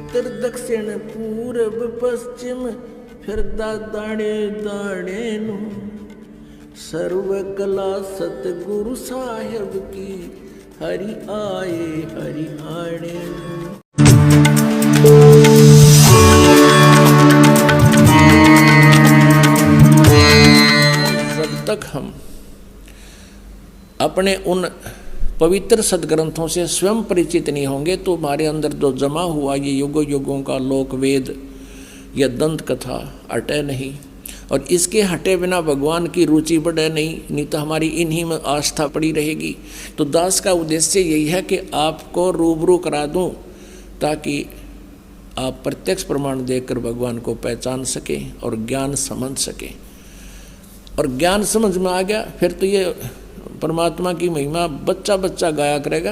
उत्तर दक्षिण पूरब पश्चिम फिरदा दाणे दाणे नू सर्व कला सतगुरु साहेब की हरि आए हरि आणे। जब तक हम अपने उन पवित्र सदग्रंथों से स्वयं परिचित नहीं होंगे तो हमारे अंदर जो जमा हुआ ये युगों युगों का लोक वेद या दंत कथा अटे नहीं, और इसके हटे बिना भगवान की रुचि बढ़े नहीं तो हमारी इन्हीं में आस्था पड़ी रहेगी। तो दास का उद्देश्य यही है कि आपको रूबरू करा दूं ताकि आप प्रत्यक्ष प्रमाण देखकर भगवान को पहचान सकें और ज्ञान समझ सकें। और ज्ञान समझ में आ गया फिर तो ये परमात्मा की महिमा बच्चा बच्चा गाया करेगा।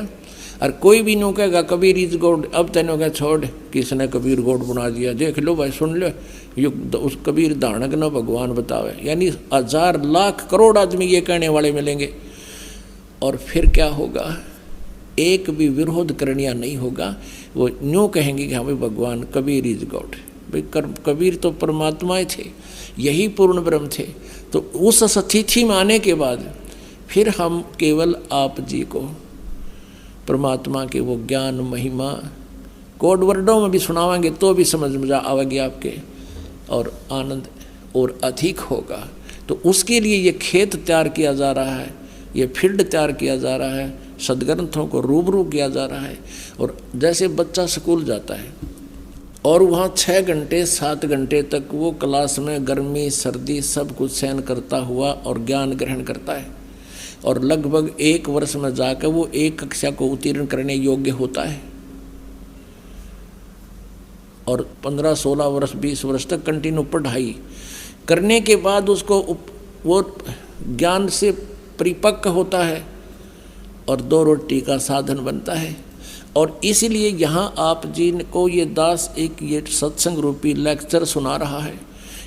और कोई भी नो कहेगा कबीर इज गॉड, अब तेनों क्या छोड़ किसने कबीर गॉड बना दिया, देख लो भाई सुन लो युग उस कबीर दानक न भगवान बतावे। यानी 1000 लाख करोड़ आदमी ये कहने वाले मिलेंगे। और फिर क्या होगा, एक भी विरोध करनिया नहीं होगा, वो यूँ कहेंगे कि हाँ भाई भगवान कबीर इज गॉड। भाई कबीर तो परमात्मा थे, यही पूर्ण ब्रह्म थे। तो उस स्थिति में आने के बाद फिर हम केवल आप जी को परमात्मा के वो ज्ञान महिमा कोड वर्डों में भी सुनावांगे तो भी समझ में आवेगी आपके, और आनंद और अधिक होगा। तो उसके लिए ये खेत तैयार किया जा रहा है, ये फील्ड तैयार किया जा रहा है, सदग्रंथों को रूबरू किया जा रहा है। और जैसे बच्चा स्कूल जाता है और वहाँ 6 घंटे 7 घंटे तक वो क्लास में गर्मी सर्दी सब कुछ सहन करता हुआ और ज्ञान ग्रहण करता है, और लगभग 1 वर्ष में जाकर वो एक कक्षा को उत्तीर्ण करने योग्य होता है, और 15-16 वर्ष 20 वर्ष तक कंटिन्यू पढ़ाई करने के बाद उसको वो ज्ञान से परिपक्व होता है और 2 रोटी का साधन बनता है। और इसीलिए यहाँ आप जी को ये दास एक ये सत्संग रूपी लेक्चर सुना रहा है,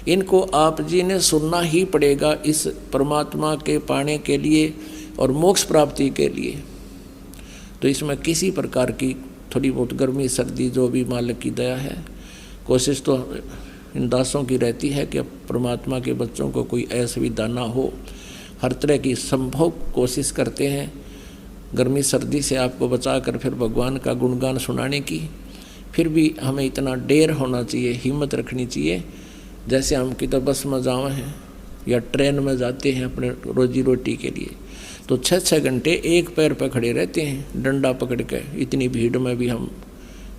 इनको आप जी ने सुनना ही पड़ेगा इस परमात्मा के पाने के लिए और मोक्ष प्राप्ति के लिए। तो इसमें किसी प्रकार की थोड़ी बहुत गर्मी सर्दी जो भी मालिक की दया है, कोशिश तो इन दासों की रहती है कि परमात्मा के बच्चों को कोई असुविधा ना हो। हर तरह की संभव कोशिश करते हैं गर्मी सर्दी से आपको बचाकर फिर भगवान का गुणगान सुनाने की। फिर भी हमें इतना डेर होना चाहिए, हिम्मत रखनी चाहिए। जैसे हम किधर बस में जावे हैं या ट्रेन में जाते हैं अपने रोजी रोटी के लिए, तो 6-6 घंटे एक पैर पर खड़े रहते हैं डंडा पकड़ के। इतनी भीड़ में भी हम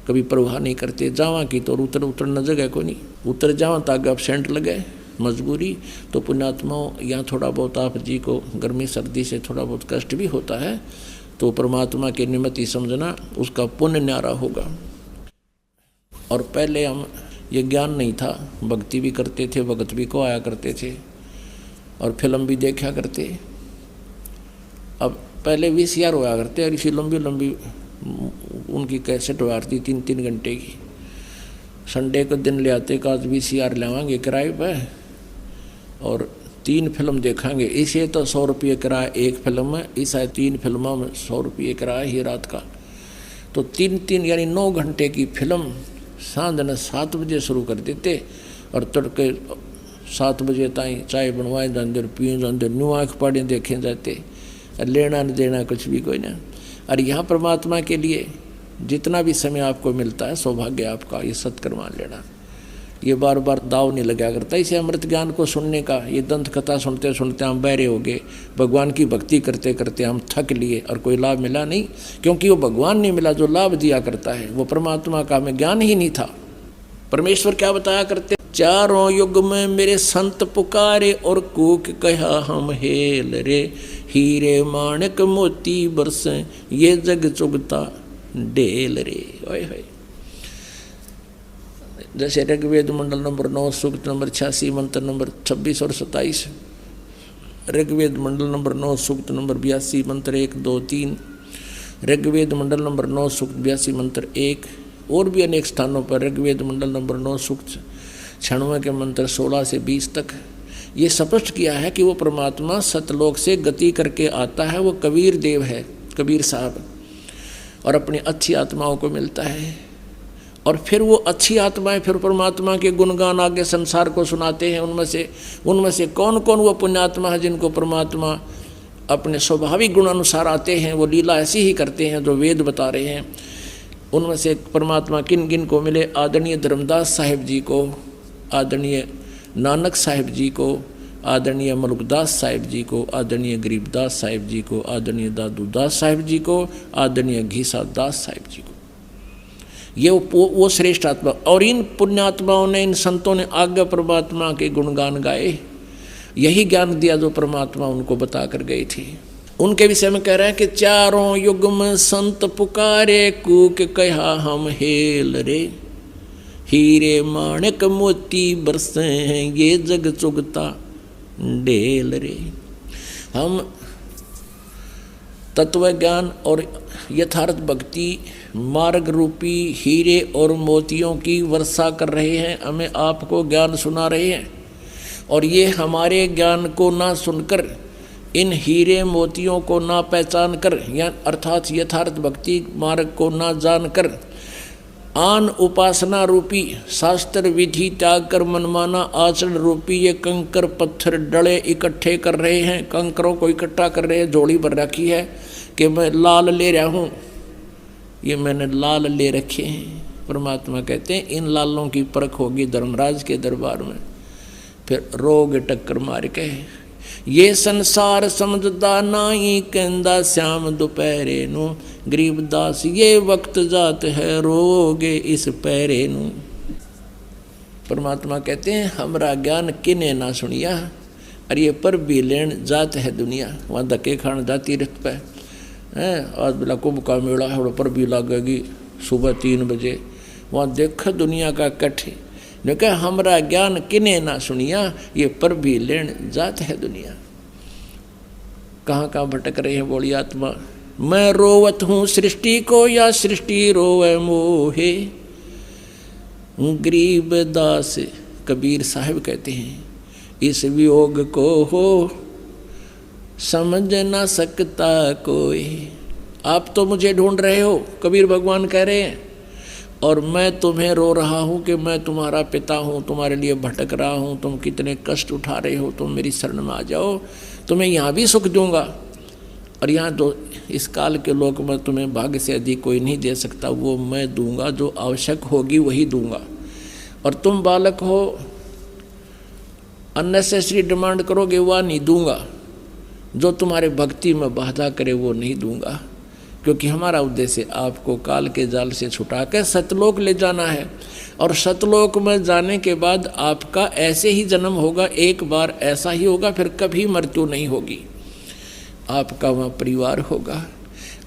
कभी परवाह नहीं करते। जावा की तो उतरना जगह को नहीं, उतर जावा ताकि आप सेंट लगे मजबूरी। तो पुण्यात्माओं यहाँ थोड़ा बहुत आप जी को गर्मी सर्दी से थोड़ा बहुत कष्ट भी होता है, तो परमात्मा के निमित्त ही समझना उसका पुण्य न्यारा होगा। और पहले हम ये ज्ञान नहीं था, भक्ति भी करते थे, भगत भी को आया करते थे और फिल्म भी देखा करते। अब पहले VCR होया करते और इसी लंबी लंबी उनकी कैसेट हुआ करती 3-3 घंटे की। संडे को दिन ले आते कि आज VCR लेवांगे किराए पर और 3 फिल्म देखेंगे। इसे तो 100 रुपये किराया एक फिल्म में, इस 3 फिल्मों में 100 रुपये किराया ही रात का। तो 3 यानी 9 घंटे की फिल्म सांझ 7 बजे शुरू कर देते और तड़के 7 बजे ताई चाय बनवाए जाते, पिए जाते, न्यू आँख पाड़े देखे जाते, लेना न देना कुछ भी कोई ना। और यहाँ परमात्मा के लिए जितना भी समय आपको मिलता है सौभाग्य आपका ये सत्कर्मान लेना, ये बार बार दाव नहीं लगा करता। इसे अमृत ज्ञान को सुनने का, ये दंत कथा सुनते सुनते हम बहरे हो गए, भगवान की भक्ति करते करते हम थक लिए और कोई लाभ मिला नहीं, क्योंकि वो भगवान नहीं मिला जो लाभ दिया करता है, वो परमात्मा का हमें ज्ञान ही नहीं था। परमेश्वर क्या बताया करते, चारों युग में मेरे संत पुकारे और कूक कहा हम हेल रे, हीरे माणक मोती बरसे ये जग चुगता डेल रे। ओए होए। जैसे ऋग्वेद मंडल नंबर 9 सूक्त नंबर 86 मंत्र नंबर 26 और 27, ऋग्वेद मंडल नंबर 9 सूक्त नंबर 82 मंत्र 1, 2, 3, ऋग्वेद मंडल नंबर 9 सूक्त 82 मंत्र 1, और भी अनेक स्थानों पर ऋग्वेद मंडल नंबर 9 सूक्त 96 के मंत्र 16 से 20 तक ये स्पष्ट किया है कि वो परमात्मा सतलोक से गति करके आता है, वो कबीर देव है, कबीर साहब, और अपनी अच्छी आत्माओं को मिलता है और फिर वो अच्छी आत्माएं फिर परमात्मा के गुणगान आगे संसार को सुनाते हैं। उनमें से कौन कौन वो पुण्यात्मा है जिनको परमात्मा अपने स्वाभाविक गुण अनुसार आते हैं, वो लीला ऐसी ही करते हैं जो वेद बता रहे हैं। उनमें से परमात्मा किन किन को मिले? आदरणीय धर्मदास साहिब जी को, आदरणीय नानक साहिब जी को, आदरणीय मलुकदास साहिब जी को, आदरणीय गरीबदास साहिब जी को, आदरणीय दादूदास साहिब जी को, आदरणीय घीसा दास साहिब जी को। ये वो श्रेष्ठ आत्मा, और इन पुण्यात्माओं ने, इन संतों ने आगे परमात्मा के गुणगान गाए, यही ज्ञान दिया जो परमात्मा उनको बता कर गए थे। उनके विषय में कह रहे हैं कि चारों युग में संत पुकारे, कूक कहा हम हेल रे, हीरे माणिक मोती बरसे हैं ये जग चुगता डेल रे। हम तत्व ज्ञान और यथार्थ भक्ति मार्ग रूपी हीरे और मोतियों की वर्षा कर रहे हैं, हमें आपको ज्ञान सुना रहे हैं। और ये हमारे ज्ञान को ना सुनकर, इन हीरे मोतियों को ना पहचान कर, या अर्थात यथार्थ भक्ति मार्ग को ना जानकर, आन उपासना रूपी शास्त्र विधि त्याग कर मनमाना आचरण रूपी ये कंकर पत्थर डले इकट्ठे कर रहे हैं, कंकरों को इकट्ठा कर रहे हैं। झोली भर रखी है कि मैं लाल ले रहा हूँ, ये मैंने लाल ले रखे हैं। परमात्मा कहते हैं इन लालों की परख होगी धर्मराज के दरबार में, फिर रोग टक्कर मार के। ये संसार समझदा नाई कहंदा श्याम दोपहरे नू, गरीबदास ये वक्त जात है रोगे इस पैरे नू। परमात्मा कहते हैं हमरा ज्ञान किने ना सुनिया, अरे ये पर भी लेन जात है दुनिया। वहाँ धक्के खान जाती रथ पे हैं, आज बेला कुंभ का मेला है, पर भी लगेगी सुबह 3 बजे। वहाँ देख दुनिया का कठ, जो कह हमरा ज्ञान किने ना सुनिया, ये पर भी लेन जात है दुनिया। कहाँ कहाँ भटक रहे हैं बोली आत्मा। मैं रोवत हूँ सृष्टि को या सृष्टि रोवे मोहे, गरीब दास कबीर साहब कहते हैं इस वियोग को हो समझ ना सकता कोई। आप तो मुझे ढूंढ रहे हो, कबीर भगवान कह रहे हैं, और मैं तुम्हें रो रहा हूँ कि मैं तुम्हारा पिता हूँ, तुम्हारे लिए भटक रहा हूँ, तुम कितने कष्ट उठा रहे हो, तुम मेरी शरण में आ जाओ, तुम्हें यहाँ भी सुख दूंगा। और यहाँ तो इस काल के लोक में तुम्हें भाग्य से अधिक कोई नहीं दे सकता, वो मैं दूंगा, जो आवश्यक होगी वही दूंगा। और तुम बालक हो, अननेसेसरी डिमांड करोगे वह नहीं दूंगा, जो तुम्हारे भक्ति में बाधा करे वो नहीं दूंगा। क्योंकि हमारा उद्देश्य आपको काल के जाल से छुटा कर सतलोक ले जाना है। और सतलोक में जाने के बाद आपका ऐसे ही जन्म होगा, एक बार ऐसा ही होगा, फिर कभी मृत्यु नहीं होगी। आपका वहाँ परिवार होगा,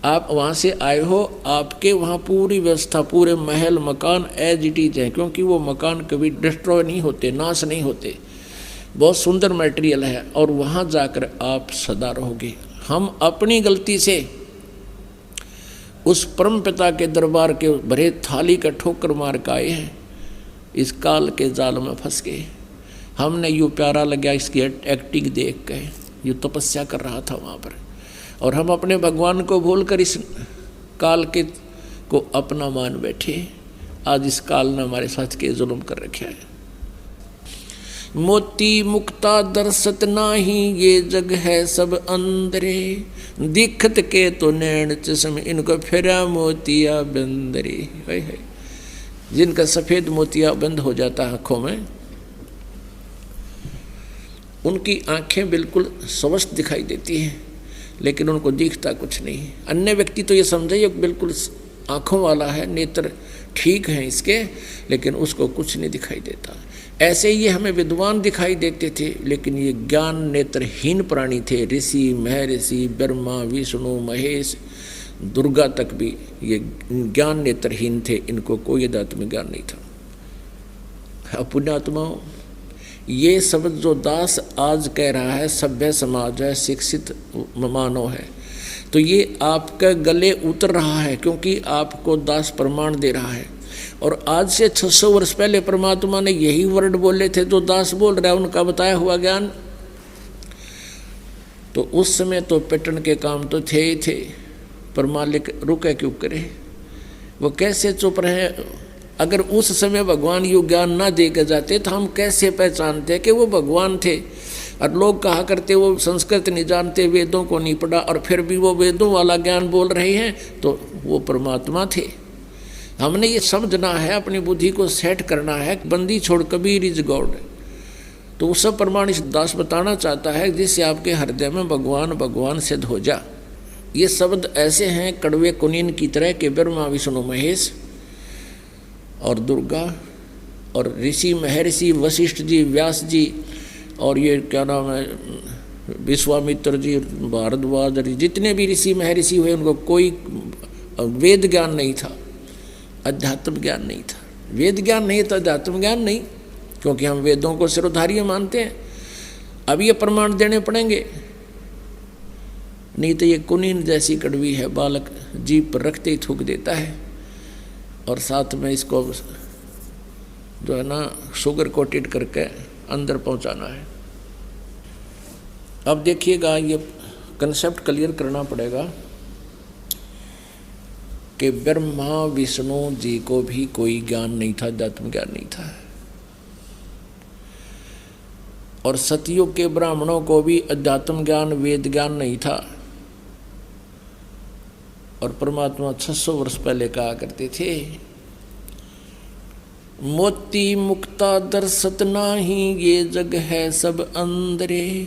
आप वहाँ से आए हो, आपके वहाँ पूरी व्यवस्था, पूरे महल मकान एज इट इज है, क्योंकि वो मकान कभी डिस्ट्रॉय नहीं होते, नाश नहीं होते, बहुत सुंदर मटेरियल है। और वहाँ जाकर आप सदा रहोगे। हम अपनी गलती से उस परम पिता के दरबार के भरे थाली का ठोकर मार के आए हैं, इस काल के जाल में फंस गए। हमने यूँ प्यारा लगा इसकी एक्टिंग देख के, यूँ तपस्या कर रहा था वहाँ पर, और हम अपने भगवान को भूलकर इस काल के को अपना मान बैठे। आज इस काल ने हमारे साथ के जुल्म कर रखे है। मोती मुक्ता दर्शत नाही, ये जग है सब अंदरे, दिखत के तो नैन चश्म, इनको फिरा मोतिया बंदरे। है जिनका सफ़ेद मोतिया बंद हो जाता है आँखों में, उनकी आँखें बिल्कुल स्वस्थ दिखाई देती हैं, लेकिन उनको दिखता कुछ नहीं। अन्य व्यक्ति तो ये समझे ये बिल्कुल आँखों वाला है, नेत्र ठीक हैं इसके, लेकिन उसको कुछ नहीं दिखाई देता। ऐसे ये हमें विद्वान दिखाई देते थे, लेकिन ये ज्ञान नेत्रहीन प्राणी थे। ऋषि महर्षि ब्रह्मा विष्णु महेश दुर्गा तक भी ये ज्ञान नेत्रहीन थे, इनको कोई अध्यात्मिक ज्ञान नहीं था। पुण्यात्माओं, ये शब्द जो दास आज कह रहा है, सभ्य समाज है, शिक्षित मानव है, तो ये आपके गले उतर रहा है, क्योंकि आपको दास प्रमाण दे रहा है। और आज से 600 वर्ष पहले परमात्मा ने यही वर्ड बोले थे जो दास बोल रहा है, उनका बताया हुआ ज्ञान। तो उस समय तो पिटन के काम तो थे ही थे, पर मालिक रुके क्यों करे? वो कैसे चुप रहे? अगर उस समय भगवान यो ज्ञान ना दे के जाते तो हम कैसे पहचानते कि वो भगवान थे। और लोग कहा करते वो संस्कृत नहीं जानते, वेदों को नहीं पढ़ा, और फिर भी वो वेदों वाला ज्ञान बोल रहे हैं, तो वो परमात्मा थे। हमने ये समझना है, अपनी बुद्धि को सेट करना है। बंदी छोड़ कबीर इज गॉड। तो उस सब प्रमाण इस दास बताना चाहता है जिससे आपके हृदय में भगवान भगवान सिद्ध हो जा। ये शब्द ऐसे हैं कड़वे कुनीन की तरह के ब्रह्मा विष्णु महेश और दुर्गा और ऋषि महर्षि वशिष्ठ जी, व्यास जी, और ये क्या नाम है, विश्वामित्र जी, भारद्वाज, जितने भी ऋषि महर्षि हुए उनको कोई वेद ज्ञान नहीं था, अध्यात्म ज्ञान नहीं था। वेद ज्ञान नहीं था, अध्यात्म ज्ञान नहीं, क्योंकि हम वेदों को सिरोधार्य मानते हैं। अब ये प्रमाण देने पड़ेंगे, नहीं तो ये कुनीन जैसी कड़वी है, बालक जीभ पर रखते ही थूक देता है, और साथ में इसको जो है ना शुगर कोटेड करके अंदर पहुंचाना है। अब देखिएगा, ये कंसेप्ट क्लियर करना पड़ेगा कि ब्रह्मा विष्णु जी को भी कोई ज्ञान नहीं था, अध्यात्म ज्ञान नहीं था, और सतयुग के ब्राह्मणों को भी अध्यात्म ज्ञान वेद ज्ञान नहीं था। और परमात्मा 600 वर्ष पहले कहा करते थे, मोती मुक्ता दर्शत नाही, ये जग है सब अंदरे,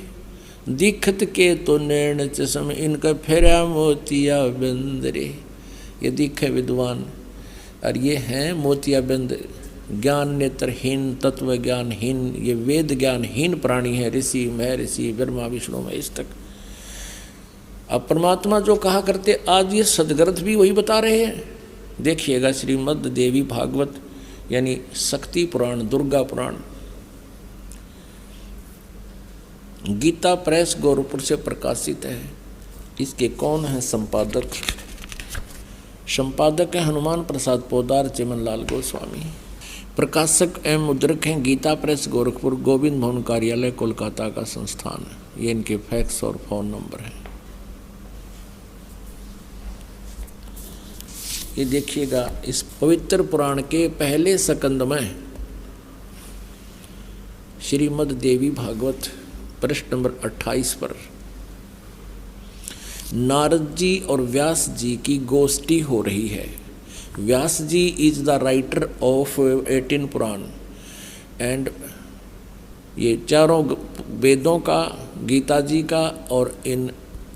दिखत के तो नैन चश्म, इनका फेरा मोतिया बंदरे। ये दिखे विद्वान और ये हैं मोतिया बंद, ज्ञान नेत्रहीन, तत्व ज्ञानहीन, ये वेद ज्ञानहीन प्राणी है, ऋषि महर्षि ब्रह्मा विष्णु महेश तक। अब परमात्मा जो कहा करते, आज ये सदग्रंथ भी वही बता रहे हैं। देखिएगा श्रीमद् देवी भागवत यानी शक्ति पुराण, दुर्गा पुराण, गीता प्रेस गोरखपुर से प्रकाशित है। इसके कौन है संपादक? संपादक है हनुमान प्रसाद पोदार, चिमनलाल गोस्वामी। प्रकाशक एवं मुद्रक हैं गीता प्रेस गोरखपुर, गोविंद भवन कार्यालय कोलकाता का संस्थान है। ये इनके फैक्स और फोन नंबर है। ये देखिएगा, इस पवित्र पुराण के पहले सकंद में श्रीमद् देवी भागवत पृष्ठ नंबर 28 पर नारद जी और व्यास जी की गोष्ठी हो रही है। Vyas ji is the writer of 18 Purana and ये चारों वेदों का, गीता जी का और इन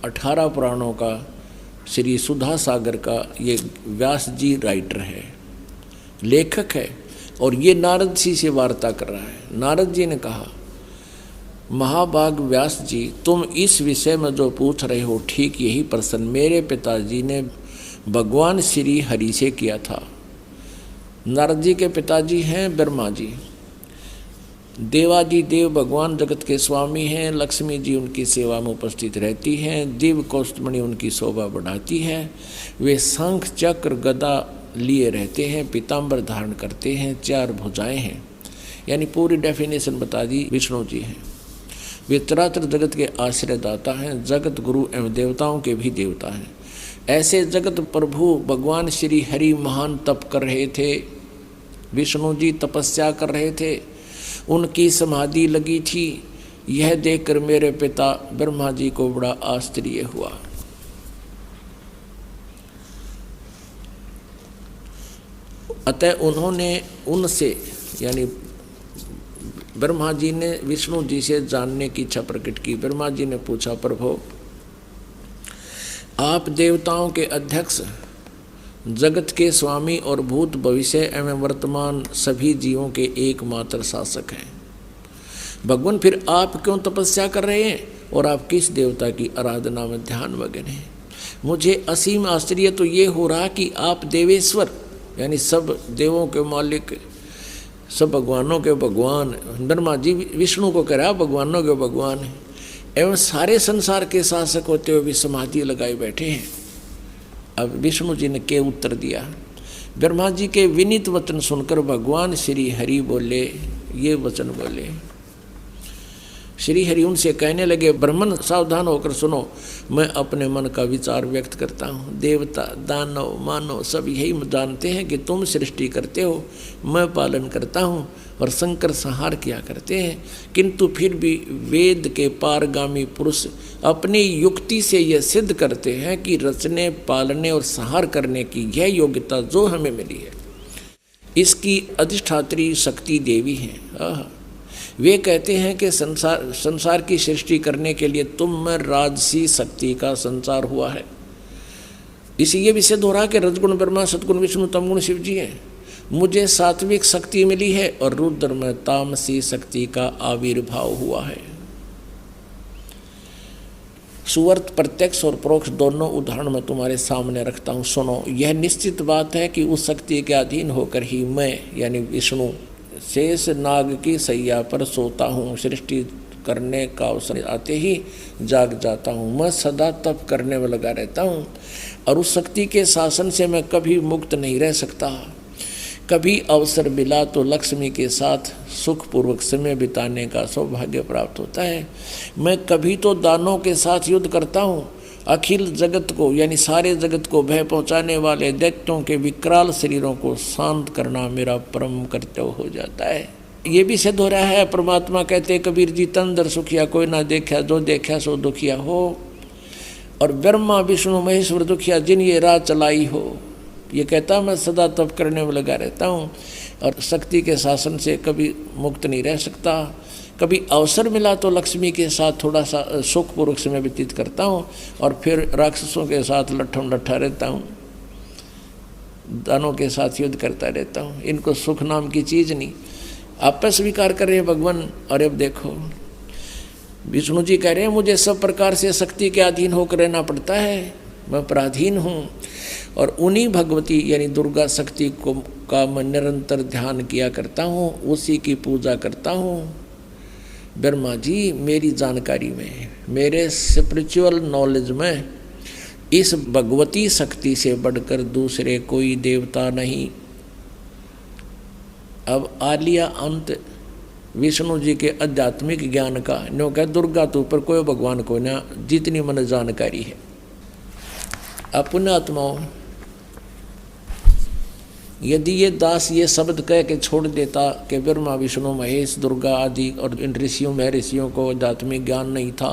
18 पुराणों का, श्री सुधा सागर का ये व्यास जी राइटर है, लेखक है। और ये नारद जी से वार्ता कर रहा है। नारद जी ने कहा, महाभाग व्यास जी, तुम इस विषय में जो पूछ रहे हो ठीक यही प्रश्न मेरे पिताजी ने भगवान श्री हरि से किया था। नारद जी के पिताजी हैं ब्रह्मा जी। देवादि देव भगवान जगत के स्वामी हैं। लक्ष्मी जी उनकी सेवा में उपस्थित रहती हैं। दिव्य कौस्तुभमणि उनकी शोभा बढ़ाती है। वे शंख चक्र गदा लिए रहते हैं, पीताम्बर धारण करते हैं, 4 भुजाएं हैं। यानी पूरी डेफिनेशन बता दी। विष्णु जी हैं, वे चराचर जगत के आश्रयदाता हैं, जगत गुरु एवं देवताओं के भी देवता हैं। ऐसे जगत प्रभु भगवान श्री हरि महान तप कर रहे थे। विष्णु जी तपस्या कर रहे थे, उनकी समाधि लगी थी। यह देखकर मेरे पिता ब्रह्मा जी को बड़ा आश्चर्य हुआ। अतः उन्होंने उनसे यानी ब्रह्मा जी ने विष्णु जी से जानने की इच्छा प्रकट की। ब्रह्मा जी ने पूछा, प्रभु आप देवताओं के अध्यक्ष, जगत के स्वामी और भूत भविष्य एवं वर्तमान सभी जीवों के एकमात्र शासक हैं। भगवान फिर आप क्यों तपस्या कर रहे हैं और आप किस देवता की आराधना में ध्यान मग्न हैं? मुझे असीम आश्चर्य तो ये हो रहा कि आप देवेश्वर यानी सब देवों के मालिक, सब भगवानों के भगवान, ब्रह्मा जी विष्णु को कह रहा भगवानों के भगवान है, एवं सारे संसार के शासक होते हुए भी समाधि लगाए बैठे हैं। अब विष्णु जी ने क्या उत्तर दिया? ब्रह्मा जी के विनीत वचन सुनकर भगवान श्री हरि बोले, ये वचन बोले, श्री हरि उनसे कहने लगे, ब्राह्मण सावधान होकर सुनो, मैं अपने मन का विचार व्यक्त करता हूँ। देवता, दानव, मानव सब यही जानते हैं कि तुम सृष्टि करते हो, मैं पालन करता हूँ और शंकर संहार किया करते हैं। किंतु फिर भी वेद के पारगामी पुरुष अपनी युक्ति से यह सिद्ध करते हैं कि रचने, पालने और संहार करने की यह योग्यता जो हमें मिली है, इसकी अधिष्ठात्री शक्ति देवी है। वे कहते हैं कि संसार की सृष्टि करने के लिए तुम में राजसी शक्ति का संचार हुआ है। इसी ये भी सिद्ध हो रहा है कि रजगुण ब्रह्मा, सतगुण विष्णु, तमगुण शिव जी हैं। मुझे सात्विक शक्ति मिली है और रुद्र में तामसी शक्ति का आविर्भाव हुआ है। सुवर्त प्रत्यक्ष और परोक्ष दोनों उदाहरण मैं तुम्हारे सामने रखता हूँ, सुनो। यह निश्चित बात है कि उस शक्ति के अधीन होकर ही मैं यानी विष्णु शेष नाग की सैया पर सोता हूँ। सृष्टि करने का अवसर आते ही जाग जाता हूँ। मैं सदा तप करने में लगा रहता हूँ और उस शक्ति के शासन से मैं कभी मुक्त नहीं रह सकता। कभी अवसर मिला तो लक्ष्मी के साथ सुखपूर्वक समय बिताने का सौभाग्य प्राप्त होता है। मैं कभी तो दानों के साथ युद्ध करता हूँ। अखिल जगत को यानी सारे जगत को भय पहुँचाने वाले दैत्यों के विकराल शरीरों को शांत करना मेरा परम कर्तव्य हो जाता है। ये भी सिद्ध हो रहा है। परमात्मा कहते कबीर जी, तंदर सुखिया कोई ना देखा, जो देखा सो दुखिया हो। और ब्रह्मा विष्णु महेश्वर दुखिया जिन ये राह चलाई हो। ये कहता मैं सदा तप करने में लगा रहता हूँ और शक्ति के शासन से कभी मुक्त नहीं रह सकता। कभी अवसर मिला तो लक्ष्मी के साथ थोड़ा सा सुखपूर्वक समय व्यतीत करता हूँ और फिर राक्षसों के साथ लट्ठम लट्ठा रहता हूँ, दानों के साथ युद्ध करता रहता हूँ। इनको सुख नाम की चीज़ नहीं, आप स्वीकार कर रहे हैं भगवान। और अब देखो विष्णु जी कह रहे हैं मुझे सब प्रकार से शक्ति के अधीन होकर रहना पड़ता है, मैं पराधीन हूँ। और उन्हीं भगवती यानी दुर्गा शक्ति को का मैं निरंतर ध्यान किया करता हूँ, उसी की पूजा करता हूँ। ब्रह्मा जी, मेरी जानकारी में, मेरे स्पिरिचुअल नॉलेज में इस भगवती शक्ति से बढ़कर दूसरे कोई देवता नहीं। अब आ लिया अंत विष्णु जी के आध्यात्मिक ज्ञान का। नो कह दुर्गा तो ऊपर कोई भगवान को ना, जितनी मन जानकारी है। अपने आत्माओं, यदि ये दास ये शब्द कह के छोड़ देता कि ब्रह्मा विष्णु महेश दुर्गा आदि और इन ऋषियों में ऋषियों को आध्यात्मिक ज्ञान नहीं था,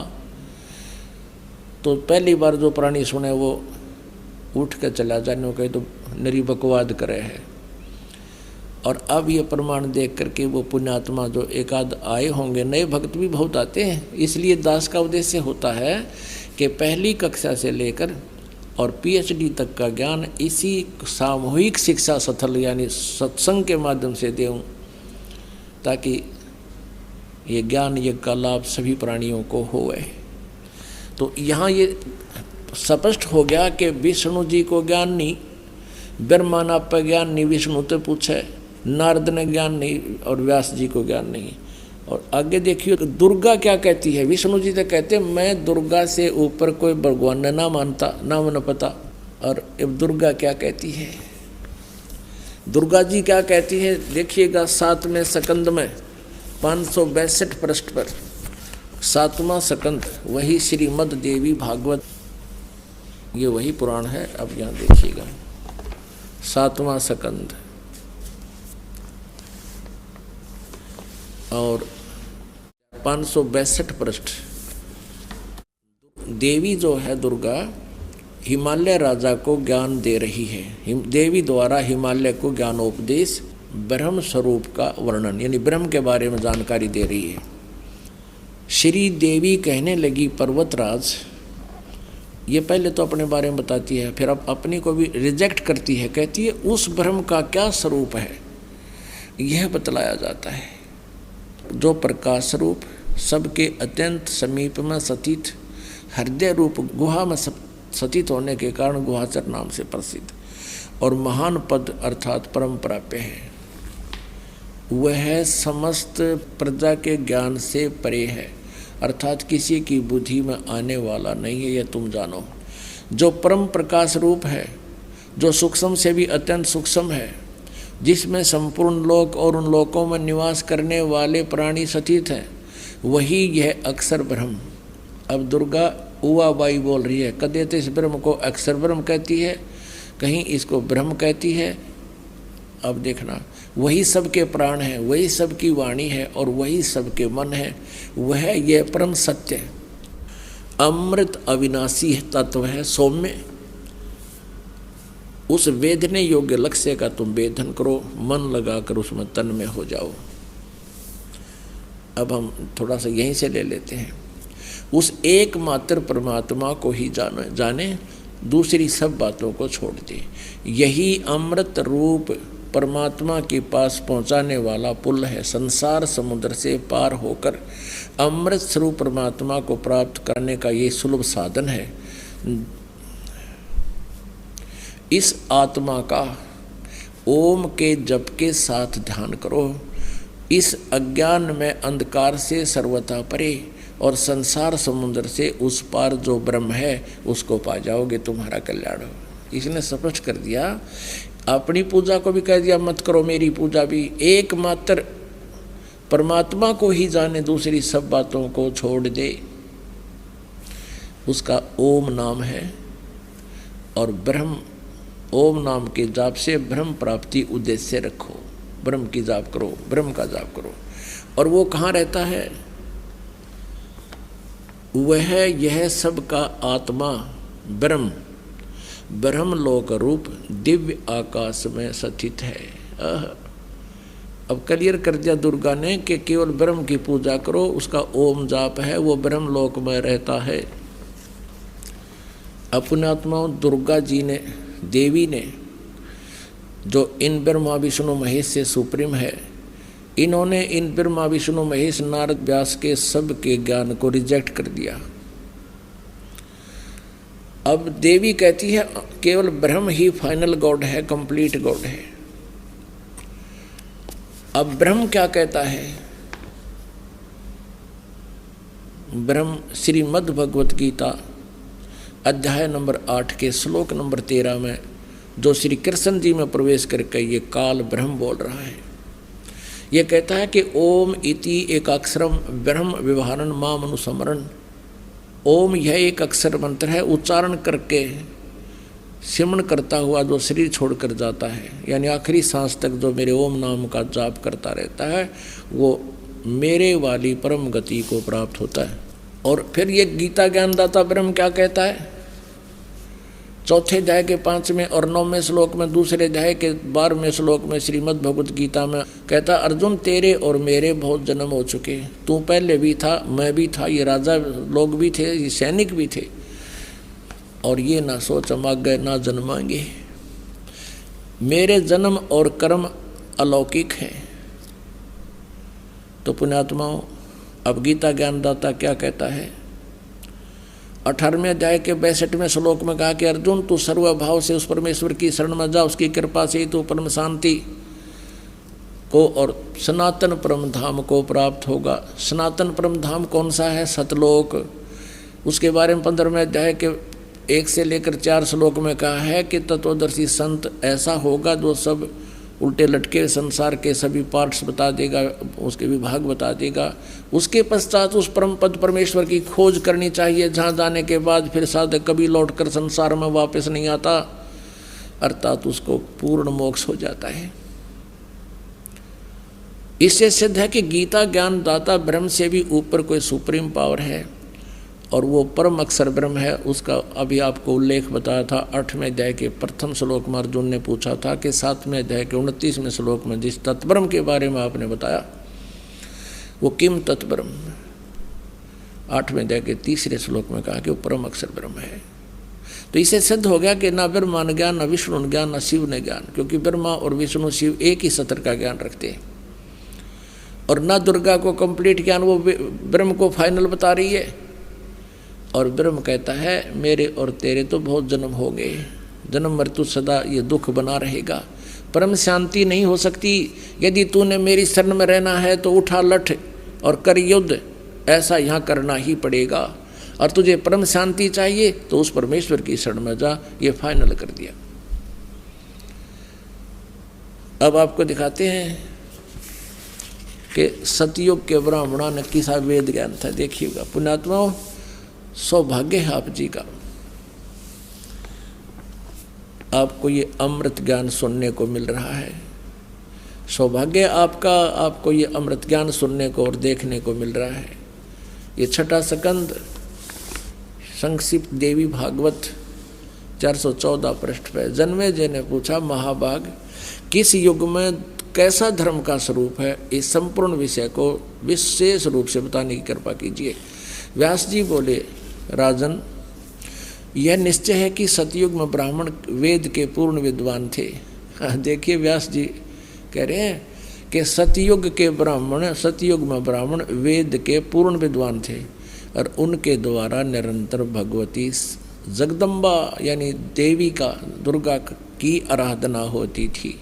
तो पहली बार जो प्राणी सुने वो उठ कर चला जाने कहे तो नरी बकवाद करे है। और अब ये प्रमाण देख करके वो पुण्यात्मा जो एकाध आए होंगे, नए भक्त भी बहुत आते हैं। इसलिए दास का उद्देश्य होता है कि पहली कक्षा से लेकर और पीएचडी तक का ज्ञान इसी सामूहिक शिक्षा स्थल यानी सत्संग के माध्यम से देऊं, ताकि ये ज्ञान यज्ञ का लाभ सभी प्राणियों को होवे। तो यहाँ ये स्पष्ट हो गया कि विष्णु जी को ज्ञान नहीं, ब्रह्मा ना पर ज्ञान नहीं, विष्णु तो पूछे, नारद ने ज्ञान नहीं और व्यास जी को ज्ञान नहीं। और आगे देखिए दुर्गा क्या कहती है। विष्णु जी तो कहते मैं दुर्गा से ऊपर कोई भगवान ना मानता, ना मन पता। और अब दुर्गा क्या कहती है, दुर्गा जी क्या कहती है देखिएगा 7वें स्कंद में 562 पृष्ठ पर 7वां स्कंद, वही श्रीमद् देवी भागवत, ये वही पुराण है। अब यहाँ देखिएगा 7वां स्कंद और 562 पृष्ठ। देवी जो है दुर्गा हिमालय राजा को ज्ञान दे रही है। देवी द्वारा हिमालय को ज्ञानोपदेश, ब्रह्म स्वरूप का वर्णन यानी ब्रह्म के बारे में जानकारी दे रही है। श्री देवी कहने लगी पर्वतराज, ये पहले तो अपने बारे में बताती है, फिर अब अपनी को भी रिजेक्ट करती है। कहती है उस ब्रह्म का क्या स्वरूप है यह बतलाया जाता है, जो प्रकाश रूप, सबके अत्यंत समीप में स्थित, हृदय रूप गुहा में स्थित होने के कारण गुहाचर नाम से प्रसिद्ध और महान पद अर्थात परम प्राप्य है। वह समस्त प्रजा के ज्ञान से परे है, अर्थात किसी की बुद्धि में आने वाला नहीं है, यह तुम जानो। जो परम प्रकाश रूप है, जो सूक्ष्म से भी अत्यंत सूक्ष्म है, जिसमें संपूर्ण लोक और उन लोकों में निवास करने वाले प्राणी स्थित हैं, वही यह अक्षर ब्रह्म। अब दुर्गा उवा बाई बोल रही है, कदे तो इस ब्रह्म को अक्षर ब्रह्म कहती है, कहीं इसको ब्रह्म कहती है। अब देखना, वही सबके प्राण है, वही सबकी वाणी है और वही सबके मन है। वह यह परम सत्य अमृत अविनाशी तत्व है सौम्य। उस वेदने योग्य लक्ष्य का तुम वेदन करो, मन लगाकर उसमें तन में हो जाओ। अब हम थोड़ा सा यहीं से ले लेते हैं। उस एकमात्र परमात्मा को ही जाने, दूसरी सब बातों को छोड़ दे। यही अमृत रूप परमात्मा के पास पहुंचाने वाला पुल है। संसार समुद्र से पार होकर अमृत स्वरूप परमात्मा को प्राप्त करने का ये सुलभ साधन है। इस आत्मा का ओम के जप के साथ ध्यान करो। इस अज्ञान में अंधकार से सर्वथा परे और संसार समुद्र से उस पार जो ब्रह्म है उसको पा जाओगे, तुम्हारा कल्याण हो। इसने स्पष्ट कर दिया, अपनी पूजा को भी कह दिया मत करो, मेरी पूजा भी। एकमात्र परमात्मा को ही जाने, दूसरी सब बातों को छोड़ दे। उसका ओम नाम है और ब्रह्म, ओम नाम के जाप से ब्रह्म प्राप्ति उद्देश्य रखो। ब्रह्म की जाप करो, ब्रह्म का जाप करो। और वो कहाँ रहता है? वह यह सब का आत्मा ब्रह्म, ब्रह्मलोक रूप दिव्य आकाश में स्थित है। अब क्लियर कर दिया दुर्गा ने कि केवल ब्रह्म की पूजा करो, उसका ओम जाप है, वो ब्रह्मलोक में रहता है। अपने आत्माओं दुर्गा जी ने, देवी ने, जो इन ब्रह्मा विष्णु महेश से सुप्रीम है, इन्होंने इन ब्रह्मा विष्णु महेश नारद व्यास के सब के ज्ञान को रिजेक्ट कर दिया। अब देवी कहती है केवल ब्रह्म ही फाइनल गॉड है, कंप्लीट गॉड है। अब ब्रह्म क्या कहता है? ब्रह्म श्रीमद् भगवत गीता अध्याय नंबर 8 के श्लोक नंबर 13 में जो श्री कृष्ण जी में प्रवेश करके ये काल ब्रह्म बोल रहा है, ये कहता है कि ओम इति एकाक्षरम ब्रह्म व्यवहारन माम अनुस्मरण। ओम यह एक अक्षर मंत्र है, उच्चारण करके सिमरण करता हुआ जो शरीर छोड़कर जाता है, यानी आखिरी सांस तक जो मेरे ओम नाम का जाप करता रहता है, वो मेरे वाली परम गति को प्राप्त होता है। और फिर ये गीता ज्ञानदाता ब्रह्म क्या कहता है? चौथे अध्याय के 5वें और 9वें श्लोक में, दूसरे अध्याय के 12वें श्लोक में श्रीमद् भगवत गीता में कहता, अर्जुन तेरे और मेरे बहुत जन्म हो चुके, तू पहले भी था, मैं भी था, ये राजा लोग भी थे, ये सैनिक भी थे, और ये ना सोच हम आगे ना जन्माएंगे। मेरे जन्म और कर्म अलौकिक हैं। तो पुण्यात्माओं, अब गीता ज्ञानदाता क्या कहता है? 18वें अध्याय के 62वें श्लोक में कहा कि अर्जुन तू सर्वभाव से उस परमेश्वर की शरण में जा, उसकी कृपा से ही तू परम शांति को और सनातन परम धाम को प्राप्त होगा। सनातन परम धाम कौन सा है? सतलोक। उसके बारे में 15वें अध्याय के 1 से लेकर 4 श्लोक में कहा है कि तत्वदर्शी संत ऐसा होगा जो सब उल्टे लटके संसार के सभी पार्ट्स बता देगा, उसके विभाग बता देगा। उसके पश्चात उस परम पद परमेश्वर की खोज करनी चाहिए, जहाँ जाने के बाद फिर साधक कभी लौटकर संसार में वापस नहीं आता, अर्थात उसको पूर्ण मोक्ष हो जाता है। इससे सिद्ध है कि गीता ज्ञान दाता ब्रह्म से भी ऊपर कोई सुप्रीम पावर है और वो परम अक्षर ब्रह्म है। उसका अभी आपको उल्लेख बताया था 8वें अध्याय के प्रथम श्लोक में। अर्जुन ने पूछा था कि 7वें अध्याय के 29वें श्लोक में जिस तत्ब्रह्म के बारे में आपने बताया वो किम तत्ब्रह्म, 8वें अध्याय के 3रे श्लोक में कहा कि वो परम अक्षर ब्रह्म है। तो इसे सिद्ध हो गया कि ना ब्रह्मा ने ज्ञान, ना विष्णु ने ज्ञान, ना शिव ने ज्ञान, क्योंकि ब्रह्मा और विष्णु शिव एक ही सत्र का ज्ञान रखते हैं। और ना दुर्गा को कंप्लीट ज्ञान, वो ब्रह्म को फाइनल बता रही है। और ब्रह्म कहता है मेरे और तेरे तो बहुत जन्म होंगे, जन्म मृत्यु सदा ये दुख बना रहेगा, परम शांति नहीं हो सकती। यदि तूने मेरी शरण में रहना है तो उठा लठ और कर युद्ध, ऐसा यहाँ करना ही पड़ेगा। और तुझे परम शांति चाहिए तो उस परमेश्वर की शरण में जा, ये फाइनल कर दिया। अब आपको दिखाते हैं कि सतयुग के ब्राह्मणों ने किसा वेद ज्ञान था। देखिएगा पुण्यात्माओं, सौभाग्य है आप जी का, आपको ये अमृत ज्ञान सुनने को मिल रहा है। सौभाग्य आपका, आपको ये अमृत ज्ञान सुनने को और देखने को मिल रहा है। ये छठा स्कंद संक्षिप्त देवी भागवत 414 पृष्ठ पे जन्मेजय ने पूछा, महाभाग किस युग में कैसा धर्म का स्वरूप है, इस संपूर्ण विषय को विशेष रूप से बताने की कृपा कीजिए। व्यास जी बोले, राजन यह निश्चय है कि सतयुग में ब्राह्मण वेद के पूर्ण विद्वान थे। देखिए व्यास जी कह रहे हैं कि सतयुग में ब्राह्मण वेद के पूर्ण विद्वान थे और उनके द्वारा निरंतर भगवती जगदम्बा यानी देवी का, दुर्गा की आराधना होती थी।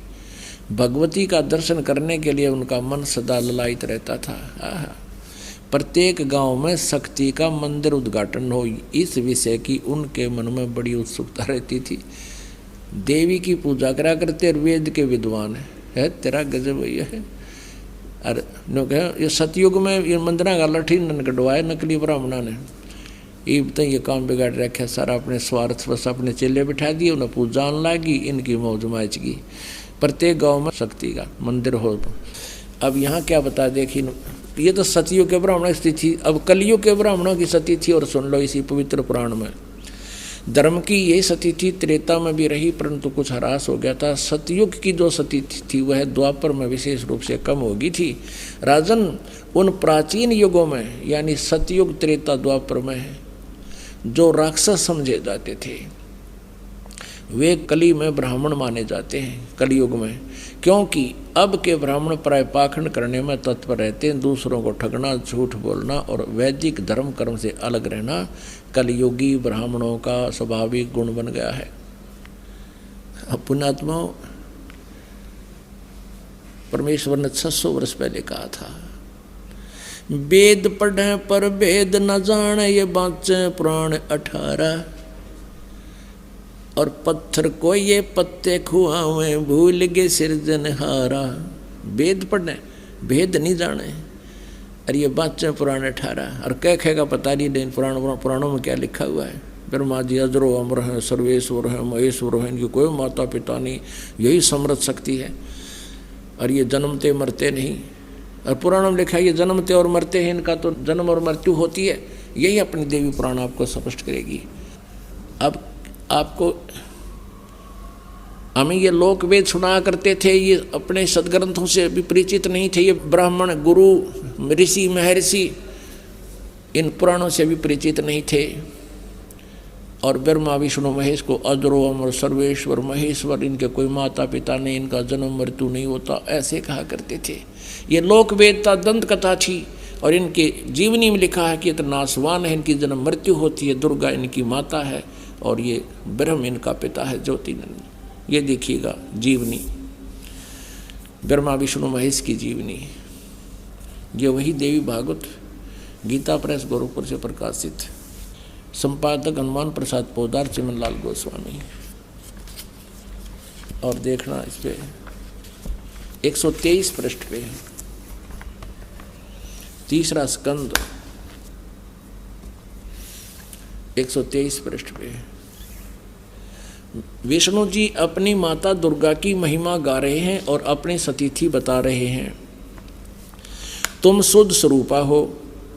भगवती का दर्शन करने के लिए उनका मन सदा ललायित रहता था। प्रत्येक गांव में शक्ति का मंदिर उद्घाटन हो, इस विषय की उनके मन में बड़ी उत्सुकता रहती थी। देवी की पूजा करा करते और वेद के विद्वान है तेरा गजब है। अरे ये सतयुग में ये मंदिर का लठी कटवाए नकली ब्राह्मणा ने, ये काम बिगाड़ रखे सारा, अपने स्वार्थ बस अपने चेले बिठा दिए, उन्हें पूजा लागी, इनकी मौज माचगी। प्रत्येक गांव में शक्ति का मंदिर हो। अब यहाँ क्या बता, देखिए ये तो सतयुग के ब्राह्मणों की स्थिति, अब कलयुग के ब्राह्मणों की स्थिति थी। और सुन लो इसी पवित्र पुराण में, धर्म की यही सती थी, त्रेता में भी रही परंतु कुछ ह्रास हो गया था। सतयुग की जो सती थी वह द्वापर में विशेष रूप से कम हो गई थी। राजन उन प्राचीन युगों में यानी सतयुग, त्रेता, द्वापर में जो राक्षस समझे जाते थे वे कली में ब्राह्मण माने जाते हैं कलयुग में, क्योंकि अब के ब्राह्मण प्राय पाखंड करने में तत्पर रहते हैं, दूसरों को ठगना, झूठ बोलना और वैदिक धर्म कर्म से अलग रहना कलयुगी ब्राह्मणों का स्वाभाविक गुण बन गया है। पुण्यात्मा, परमेश्वर ने 600 वर्ष पहले कहा था, वेद पढ़े पर वेद न जाने, ये बाँचे पुराण 18, और पत्थर को ये पत्ते खुआवे, भूल गए सिरजनहारा। वेद पढ़ने भेद नहीं जाने, और ये बाँचे पुराण 18, और कह खेगा पता नहीं पुराणों में क्या लिखा हुआ है। ब्रह्मा जी अजरो अमर हैं, सर्वेश्वर हैं, महेश्वर हैं, इनकी कोई माता पिता नहीं, यही समृद्ध शक्ति है, और ये जन्मते मरते नहीं। और पुराणों में लिखा है ये जन्मते और मरते हैं, इनका तो जन्म और मृत्यु होती है। यही अपनी देवी पुराण आपको स्पष्ट करेगी। अब आपको हमें ये लोक वेद सुनाया करते थे, ये अपने सदग्रंथों से भी परिचित नहीं थे। ये ब्राह्मण, गुरु, ऋषि, महर्षि इन पुराणों से भी परिचित नहीं थे। और ब्रह्मा विष्णु महेश को अजरो अमर सर्वेश्वर महेश्वर, इनके कोई माता पिता नहीं, इनका जन्म मृत्यु नहीं होता, ऐसे कहा करते थे। ये लोक वेदता दंत कथा थी, और इनके जीवनी में लिखा है कि ये तो नासवान है, इनकी जन्म मृत्यु होती है, दुर्गा इनकी माता है और ये ब्रह्म इनका पिता है, ज्योतिनंद। ये देखिएगा जीवनी, ब्रह्मा विष्णु महेश की जीवनी। ये वही देवी भागवत गीता प्रेस गोरखपुर से प्रकाशित, संपादक हनुमान प्रसाद पोदार, चिमनलाल गोस्वामी। और देखना इस पे 123 पृष्ठ पे तीसरा स्कंद 123 पृष्ठ पे विष्णु जी अपनी माता दुर्गा की महिमा गा रहे हैं और अपनी सतीथि बता रहे हैं। तुम शुद्ध स्वरूपा हो,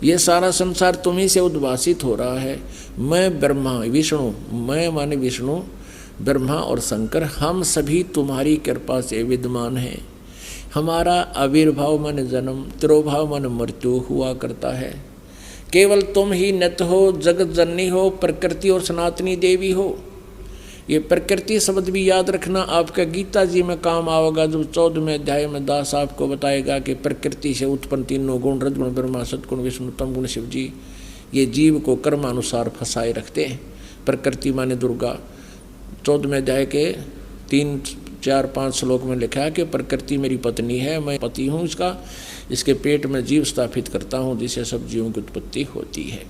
ये सारा संसार तुम्ही से उद्भासित हो रहा है। मैं ब्रह्मा, विष्णु, मैं माने विष्णु, ब्रह्मा और शंकर, हम सभी तुम्हारी कृपा से विद्यमान हैं। हमारा आविर्भाव मन जन्म, तिरोभाव मन मृत्यु हुआ करता है। केवल तुम ही नित्य हो, जगत जननी हो, प्रकृति और सनातनी देवी हो। ये प्रकृति शब्द भी याद रखना, आपका गीता जी में काम आएगा, जो 14वें अध्याय में दास आपको बताएगा कि प्रकृति से उत्पन्न तीनों गुण, रजगुण ब्रह्मा, सतगुण विष्णु, तम गुण शिव जी, ये जीव को कर्मानुसार फंसाए रखते हैं। प्रकृति माने दुर्गा, 14वें अध्याय के 3, 4, 5 श्लोक में लिखा है कि प्रकृति मेरी पत्नी है, मैं पति हूँ इसका, इसके पेट में जीव स्थापित करता हूँ जिससे सब जीवों की उत्पत्ति होती है।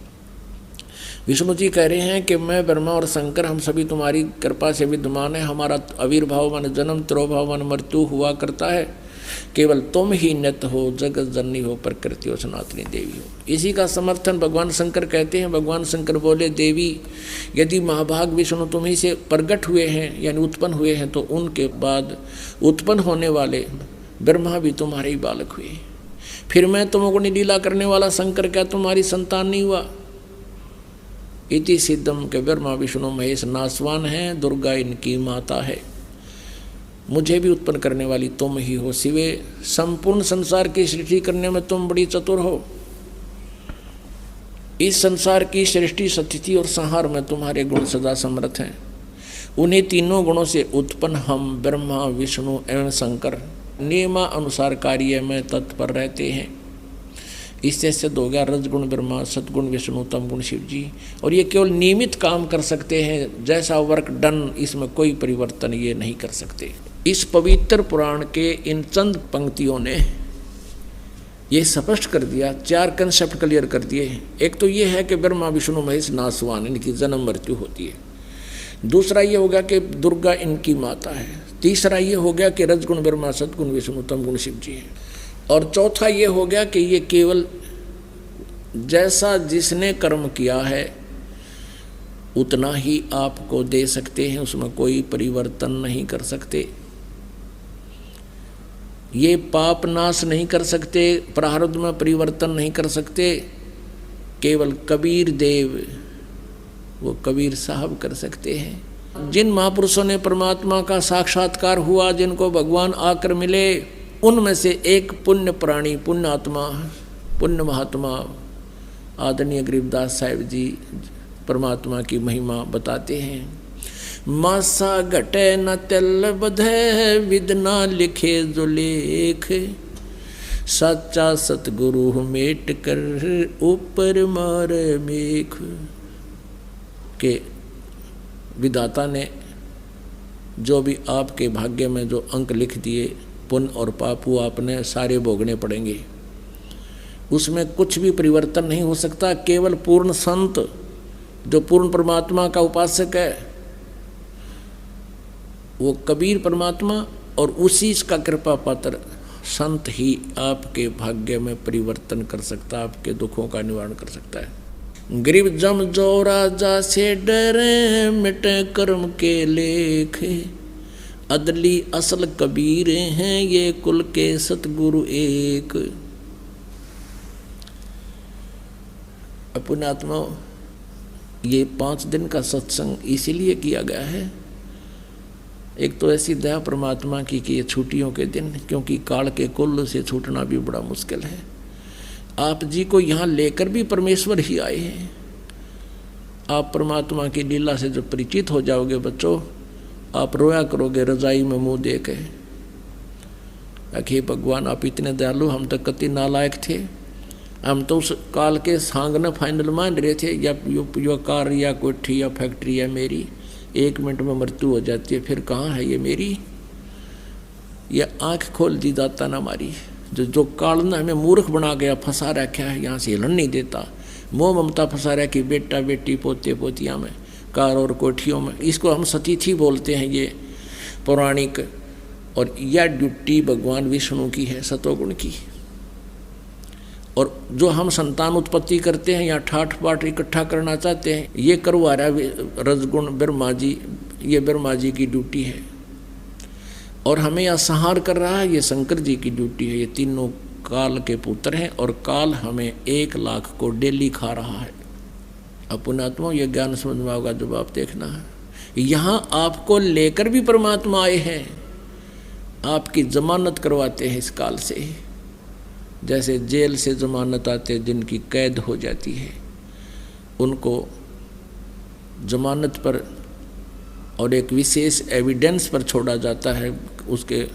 विष्णु जी कह रहे हैं कि मैं ब्रह्मा और शंकर, हम सभी तुम्हारी कृपा से विद्यमान है। हमारा आविर्भाव मन जन्म, तिरोभाव मन मृत्यु हुआ करता है। केवल तुम ही नित्य हो, जगत जननी हो, प्रकृति हो, सनातनी देवी हो। इसी का समर्थन भगवान शंकर कहते हैं। भगवान शंकर बोले, देवी यदि महाभाग विष्णु तुम ही से प्रकट हुए हैं यानी उत्पन्न हुए हैं, तो उनके बाद उत्पन्न होने वाले ब्रह्मा भी तुम्हारे ही बालक हुए। फिर मैं तुमको लीला करने वाला शंकर क्या तुम्हारी संतान नहीं हुआ? इति सिद्धम के ब्रह्मा विष्णु महेश नासवान है, दुर्गा इनकी माता है। मुझे भी उत्पन्न करने वाली तुम ही हो शिवे। संपूर्ण संसार की सृष्टि करने में तुम बड़ी चतुर हो। इस संसार की सृष्टि, स्थिति और संहार में तुम्हारे गुण सदा समर्थ हैं। उन्हीं तीनों गुणों से उत्पन्न हम ब्रह्मा विष्णु एवं शंकर नियमा अनुसार कार्य में तत्पर रहते हैं। इससे सिद्ध हो गया रजगुण ब्रह्मा, सतगुण विष्णु, तमगुण शिव जी। और ये केवल नियमित काम कर सकते हैं, जैसा वर्क डन, इसमें कोई परिवर्तन ये नहीं कर सकते। इस पवित्र पुराण के इन चंद पंक्तियों ने ये स्पष्ट कर दिया, 4 कंसेप्ट क्लियर कर दिए। एक तो ये है कि ब्रह्मा विष्णु महेश नासवान, इनकी जन्म मृत्यु होती है। दूसरा ये हो गया कि दुर्गा इनकी माता है। तीसरा ये हो गया कि रजगुण ब्रह्मा, सतगुण विष्णु, तमगुण शिव जी है। और चौथा ये हो गया कि ये केवल जैसा जिसने कर्म किया है उतना ही आपको दे सकते हैं, उसमें कोई परिवर्तन नहीं कर सकते। ये पाप नाश नहीं कर सकते, प्रारब्ध में परिवर्तन नहीं कर सकते। केवल कबीर देव, वो कबीर साहब कर सकते हैं। जिन महापुरुषों ने परमात्मा का साक्षात्कार हुआ, जिनको भगवान आकर मिले, उनमें से एक पुण्य प्राणी, पुण्य आत्मा, पुण्य महात्मा आदरणीय गरीबदास साहिब जी परमात्मा की महिमा बताते हैं। मासा घटे न तिल बधे, विदना लिखे जो लेख, सच्चा सतगुरु मेट कर ऊपर मार मेख। के विधाता ने जो भी आपके भाग्य में जो अंक लिख दिए, पुण्य और पाप, वो आपने सारे भोगने पड़ेंगे। उसमें कुछ भी परिवर्तन नहीं हो सकता। केवल पूर्ण संत जो पूर्ण परमात्मा का उपासक है, वो कबीर परमात्मा और उसी का कृपा पात्र संत ही आपके भाग्य में परिवर्तन कर सकता, आपके दुखों का निवारण कर सकता है। गरीब जम जो राजा से डरे, मिटे कर्म के लेख, अदली असल कबीर हैं ये कुल के सतगुरु एक। अपने आत्मा, ये 5 दिन का सत्संग इसीलिए किया गया है। एक तो ऐसी दया परमात्मा की कि ये छुट्टियों के दिन, क्योंकि काल के कुल से छूटना भी बड़ा मुश्किल है। आप जी को यहाँ लेकर भी परमेश्वर ही आए हैं। आप परमात्मा की लीला से जब परिचित हो जाओगे बच्चों, आप रोया करोगे रजाई में मुंह दे के, अखे भगवान आप इतने दयालु, हम तो कति नालायक थे। हम तो उस काल के सांगना फाइनल मान रहे थे, या यो कार या कोठी या फैक्ट्री या मेरी 1 मिनट में मृत्यु हो जाती है, फिर कहाँ है ये मेरी? ये आँख खोल दी दाता ना हमारी। जो काल ने हमें मूर्ख बना गया, फंसा रखा है, यहाँ से हिलन नहीं देता। मोह ममता फंसा रहा कि बेटा बेटी पोते पोतियाँ में, कार और कोठियों में। इसको हम सतीथि बोलते हैं, ये पौराणिक। और यह ड्यूटी भगवान विष्णु की है, सतोगुण की। और जो हम संतान उत्पत्ति करते हैं या ठाठ बाट इकट्ठा करना चाहते हैं, ये करवा रहा रजगुण ब्रह्मा जी, ये ब्रह्मा जी की ड्यूटी है। और हमें यह संहार कर रहा है, ये शंकर जी की ड्यूटी है। ये तीनों काल के पुत्र हैं और काल हमें 1 लाख को डेली खा रहा है। अपनात्मा, ये ज्ञान समझ में होगा जब आप देखना है। यहाँ आपको लेकर भी परमात्मा आए हैं, आपकी जमानत करवाते हैं इस काल से। जैसे जेल से जमानत आते, जिनकी कैद हो जाती है, उनको जमानत पर और एक विशेष एविडेंस पर छोड़ा जाता है, उसके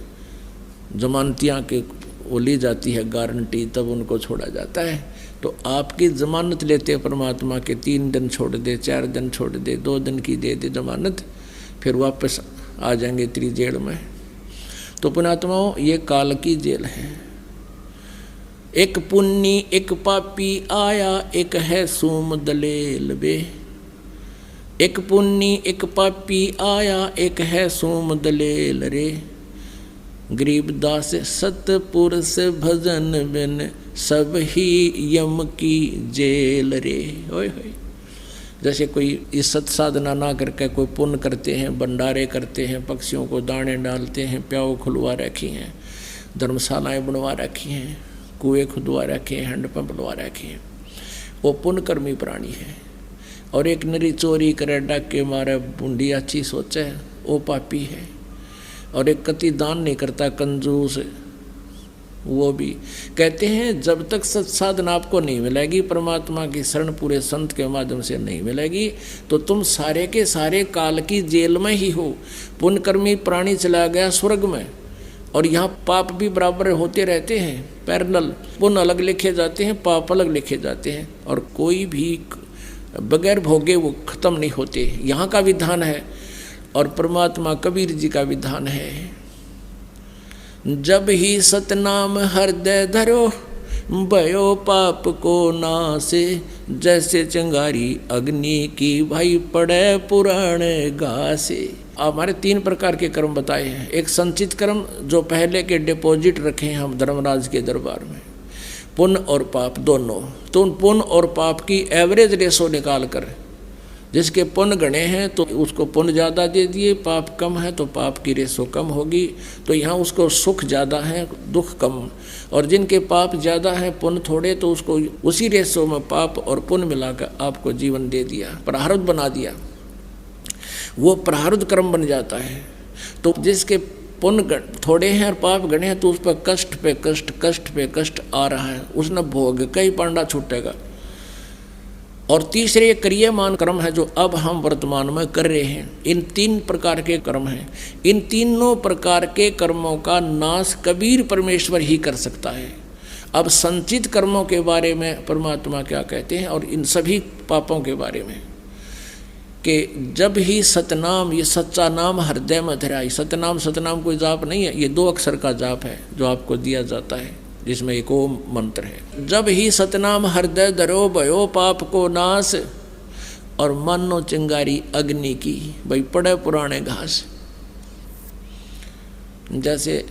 जमानतियाँ के वो ली जाती है गारंटी, तब उनको छोड़ा जाता है। तो आपकी जमानत लेते परमात्मा के 3 दिन छोड़ दे, 4 दिन छोड़ दे, 2 दिन की दे दे जमानत, फिर वापस आ जाएंगे तेरी जेल में। तो पुणात्माओं, ये काल की जेल है। एक पुन्नी एक पापी आया, एक है सूम दलेल बे। एक पुन्नी एक पापी आया, एक है सूम दलेल रे। गरीबदास सतपुरुष भजन बिन सब ही यम की जेल रे। ओए होए। जैसे कोई इज्जत साधना ना करके कोई पुण्य करते हैं, भंडारे करते हैं, पक्षियों को दाने डालते हैं, प्याऊ खुलवा रखी हैं, धर्मशालाएं बनवा रखी हैं, कुएं खुदवा रखे हैं, हैंडपंप बनवा रखे हैं, वो पुण्यकर्मी प्राणी है। और एक नरी चोरी करे, डाके मारे, बूंदी अच्छी सोचे, वो पापी है। और एक कति दान नहीं करता, कंजूस, वो भी। कहते हैं जब तक सत्साधन आपको नहीं मिलेगी, परमात्मा की शरण पूरे संत के माध्यम से नहीं मिलेगी, तो तुम सारे के सारे काल की जेल में ही हो। पुण्यकर्मी प्राणी चला गया स्वर्ग में, और यहाँ पाप भी बराबर होते रहते हैं, पैरेलल। पुण्य अलग लिखे जाते हैं, पाप अलग लिखे जाते हैं, और कोई भी बगैर भोगे वो खत्म नहीं होते। यहाँ का विधान है, और परमात्मा कबीर जी का विधान है, जब ही सतनाम हृदय धरो, भयो पाप को नासे, जैसे चिंगारी अग्नि की भाई पड़े पुराने घासे। हमारे 3 प्रकार के कर्म बताए हैं। एक संचित कर्म, जो पहले के डिपॉजिट रखे हैं हम धर्मराज के दरबार में, पुण्य और पाप दोनों। तो उन पुण्य और पाप की एवरेज रेशो निकाल कर, जिसके पुण्य गणे हैं तो उसको पुण्य ज़्यादा दे दिए, पाप कम है तो पाप की रेशो कम होगी, तो यहाँ उसको सुख ज़्यादा है, दुख कम। और जिनके पाप ज़्यादा है, पुण्य थोड़े, तो उसको उसी रेशो में पाप और पुण्य मिलाकर आपको जीवन दे दिया, प्रारब्ध बना दिया, वो प्रारब्ध कर्म बन जाता है। तो जिसके पुण्य थोड़े हैं और पाप गणे हैं, तो उस पर कष्ट पे कष्ट, कष्ट पे कष्ट आ रहा है, उसने भोग कई पांडा छूटेगा। और तीसरे क्रियमान कर्म है, जो अब हम वर्तमान में कर रहे हैं। इन 3 प्रकार के कर्म हैं। इन तीनों प्रकार के कर्मों का नाश कबीर परमेश्वर ही कर सकता है। अब संचित कर्मों के बारे में परमात्मा क्या कहते हैं, और इन सभी पापों के बारे में, कि जब ही सतनाम, ये सच्चा नाम हृदय में धराई। सतनाम, सतनाम कोई जाप नहीं है, ये 2 अक्षर का जाप है जो आपको दिया जाता है, जिसमें एक ओम मंत्र है। जब ही सतनाम हृदय धरो, भयो पाप को नाश, और मानो चिंगारी अग्नि की भाई पड़े पुराने घास। जैसे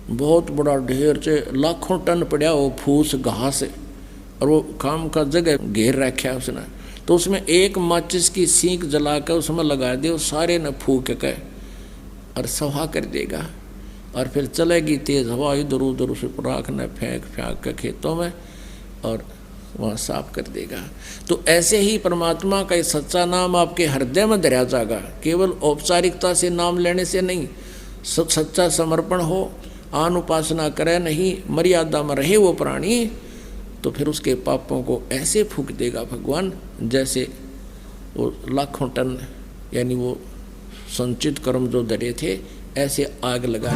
बहुत बड़ा ढेर से लाखों टन पड़ा वो फूस घास, और वो काम का जगह घेर रखा है उसने, तो उसमें एक माचिस की सीख जला कर उसमें लगा दे, सारे ने फूक के और सवा कर देगा। और फिर चलेगी तेज हवा, इधर उधर उसे राख न फेंक के खेतों में, और वहाँ साफ कर देगा। तो ऐसे ही परमात्मा का सच्चा नाम आपके हृदय में धरा जाएगा। केवल औपचारिकता से नाम लेने से नहीं, सच्चा समर्पण हो, आन उपासना करे नहीं, मर्यादा में रहे वो प्राणी, तो फिर उसके पापों को ऐसे फूंक देगा भगवान, जैसे वो लाखों टन, यानी वो संचित कर्म जो धरे थे, ऐसे आग लगा